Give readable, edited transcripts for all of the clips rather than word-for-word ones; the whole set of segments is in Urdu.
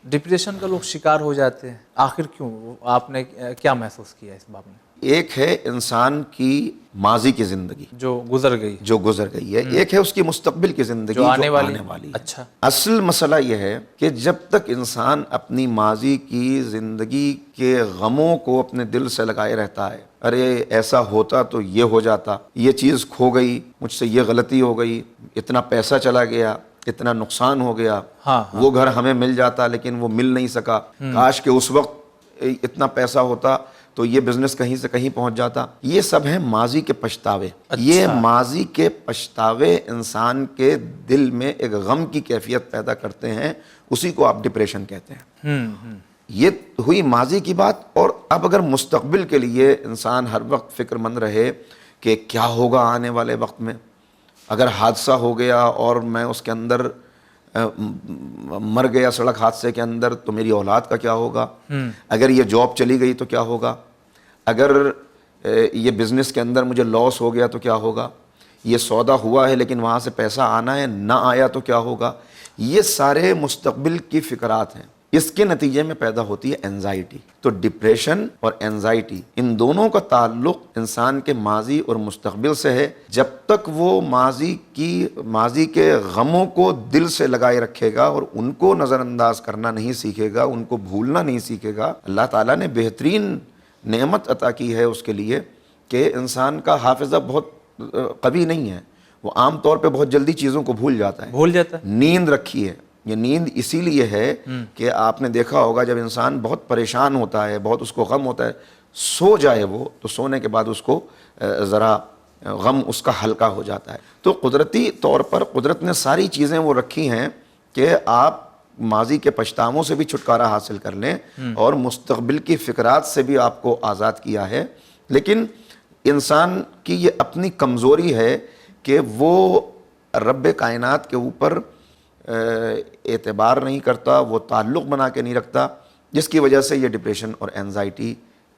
ڈپریشن کا لوگ شکار ہو جاتے ہیں، آخر کیوں؟ آپ نے کیا محسوس کیا اس باب میں؟ ایک ہے انسان کی ماضی کی زندگی جو گزر گئی، جو گزر گئی ہے، ایک ہے اس کی مستقبل کی زندگی جو آنے والی ہے۔ اچھا، اصل مسئلہ یہ ہے کہ جب تک انسان اپنی ماضی کی زندگی کے غموں کو اپنے دل سے لگائے رہتا ہے، ارے ایسا ہوتا تو یہ ہو جاتا، یہ چیز کھو گئی، مجھ سے یہ غلطی ہو گئی، اتنا پیسہ چلا گیا، اتنا نقصان ہو گیا، وہ گھر ہمیں مل جاتا لیکن وہ مل نہیں سکا، کاش کہ اس وقت اتنا پیسہ ہوتا تو یہ بزنس کہیں سے کہیں پہنچ جاتا۔ یہ سب ہیں ماضی کے پچھتاوے۔ یہ ماضی کے پچھتاوے انسان کے دل میں ایک غم کی کیفیت پیدا کرتے ہیں، اسی کو آپ ڈپریشن کہتے ہیں۔ یہ ہوئی ماضی کی بات، اور اب اگر مستقبل کے لیے انسان ہر وقت فکر مند رہے کہ کیا ہوگا آنے والے وقت میں، اگر حادثہ ہو گیا اور میں اس کے اندر مر گیا سڑک حادثے کے اندر تو میری اولاد کا کیا ہوگا، اگر یہ جاب چلی گئی تو کیا ہوگا، اگر یہ بزنس کے اندر مجھے لاس ہو گیا تو کیا ہوگا، یہ سودا ہوا ہے لیکن وہاں سے پیسہ آنا ہے نہ آیا تو کیا ہوگا۔ یہ سارے مستقبل کی فکرات ہیں، اس کے نتیجے میں پیدا ہوتی ہے انزائٹی۔ تو ڈپریشن اور انزائٹی، ان دونوں کا تعلق انسان کے ماضی اور مستقبل سے ہے۔ جب تک وہ ماضی کے غموں کو دل سے لگائے رکھے گا اور ان کو نظر انداز کرنا نہیں سیکھے گا، ان کو بھولنا نہیں سیکھے گا، اللہ تعالیٰ نے بہترین نعمت عطا کی ہے اس کے لیے کہ انسان کا حافظہ بہت قوی نہیں ہے، وہ عام طور پہ بہت جلدی چیزوں کو بھول جاتا ہے۔ نیند رکھی ہے، یہ نیند اسی لیے ہے کہ آپ نے دیکھا ہوگا جب انسان بہت پریشان ہوتا ہے، بہت اس کو غم ہوتا ہے، سو جائے وہ تو سونے کے بعد اس کو ذرا غم اس کا ہلکا ہو جاتا ہے۔ تو قدرتی طور پر قدرت نے ساری چیزیں وہ رکھی ہیں کہ آپ ماضی کے پچھتاووں سے بھی چھٹکارا حاصل کر لیں اور مستقبل کی فکرات سے بھی آپ کو آزاد کیا ہے۔ لیکن انسان کی یہ اپنی کمزوری ہے کہ وہ رب کائنات کے اوپر اعتبار نہیں کرتا، وہ تعلق بنا کے نہیں رکھتا، جس کی وجہ سے یہ ڈپریشن اور انزائٹی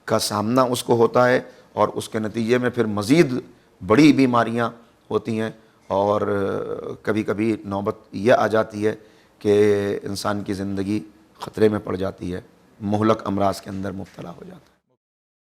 کا سامنا اس کو ہوتا ہے، اور اس کے نتیجے میں پھر مزید بڑی بیماریاں ہوتی ہیں، اور کبھی کبھی نوبت یہ آ جاتی ہے کہ انسان کی زندگی خطرے میں پڑ جاتی ہے، مہلک امراض کے اندر مبتلا ہو جاتا ہے۔